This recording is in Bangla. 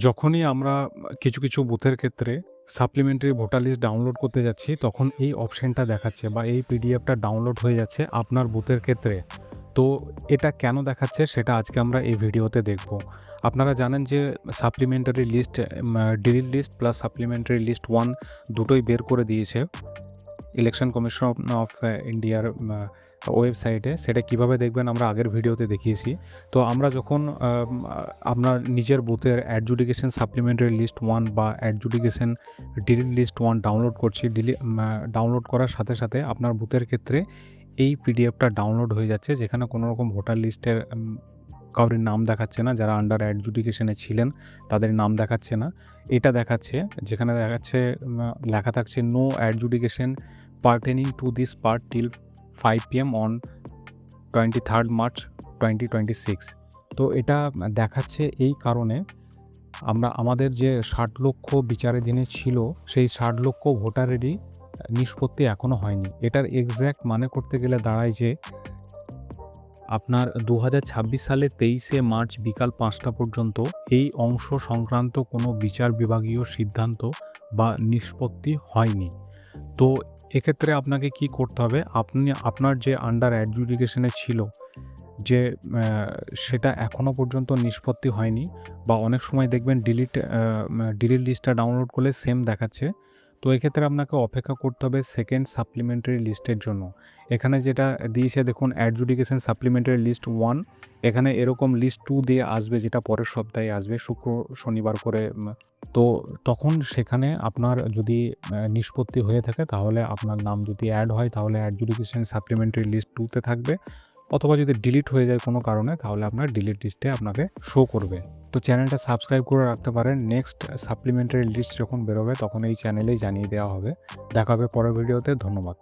যখনই আমরা কিছু বুথের ক্ষেত্রে সাপ্লিমেন্টারি ভোটার লিস্ট ডাউনলোড করতে যাচ্ছি, তখন এই অপশনটা দেখাচ্ছে বা এই পিডিএফটা ডাউনলোড হয়ে যাচ্ছে আপনার বুথের ক্ষেত্রে। তো এটা কেন দেখাচ্ছে সেটা আজকে আমরা এই ভিডিওতে দেখব। আপনারা জানেন যে supplementary list, delete list plus supplementary list 1 দুটোই বের করে দিয়েছে ইলেকশন কমিশন অফ ইন্ডিয়ার ওয়েবসাইটে। সেটা কিভাবে দেখবেন আমরা আগের ভিডিওতে দেখিয়েছি। তো আমরা যখন আপনার নিজের বুথের অ্যাডজুডিকেশন সাপ্লিমেন্টারি লিস্ট 1 বা অ্যাডজুডিকেশন ডিলিট লিস্ট 1 ডাউনলোড করছি, ডাউনলোড করার সাথে সাথে আপনার বুথের ক্ষেত্রে এই পিডিএফটা ডাউনলোড হয়ে যাচ্ছে, যেখানে কোনো রকম ভোটার লিস্টের কারোর নাম দেখাচ্ছে না, যারা আন্ডার অ্যাডজুডিকেশনে ছিলেন তাদের নাম দেখাচ্ছে না। এটা দেখাচ্ছে যেখানে দেখাচ্ছে লেখা থাকছে no adjudication pertaining to this part till 5 PM on 23rd March 2026। তো এটা দেখাচ্ছে এই কারণে আমাদের যে 60 লক্ষ বিচারাধীনে ছিল, সেই 60 লক্ষ ভোটারেরই নিষ্পত্তি এখনও হয়নি। এটার এক্স্যাক্ট মানে করতে গেলে দাঁড়ায় যে আপনার 2026 সালের 23শে মার্চ বিকাল 5টা পর্যন্ত এই অংশ সংক্রান্ত কোনো বিচার বিভাগীয় সিদ্ধান্ত বা নিষ্পত্তি হয়নি। তো এক্ষেত্রে আপনাকে কি করতে হবে? আপনার যে আন্ডার অ্যাডজুডিকেশনে ছিল, যে সেটা এখনও পর্যন্ত নিষ্পত্তি হয়নি, বা অনেক সময় দেখবেন ডিলিট লিস্টটা ডাউনলোড করলে সেম দেখাচ্ছে। তো এক্ষেত্রে আপনাকে অপেক্ষা করতে হবে সেকেন্ড সাপ্লিমেন্টারি লিস্টের জন্য। এখানে যেটা দিয়েছে দেখুন, অ্যাডজুডিকেশন সাপ্লিমেন্টারি লিস্ট 1, এখানে এরকম লিস্ট 2 দিয়ে আসবে, যেটা পরের সপ্তাহে আসবে শুক্র শনিবার করে। তো তখন সেখানে আপনার যদি নিষ্পত্তি হয়ে থাকে, তাহলে আপনার নাম যদি অ্যাড হয় তাহলে অ্যাডজুডিকেশন সাপ্লিমেন্টারি লিস্ট 2তে থাকবে, অথবা যদি ডিলিট হয়ে যায় কোনো কারণে তাহলে আপনার ডিলিট লিস্টে আপনাকে শো করবে। তো চ্যানেলটা সাবস্ক্রাইব করে রাখতে পারেন, নেক্সট সাপ্লিমেন্টারি লিস্ট যখন বেরোবে তখন এই চ্যানেলেই জানিয়ে দেওয়া হবে। দেখা হবে পরের ভিডিওতে। ধন্যবাদ।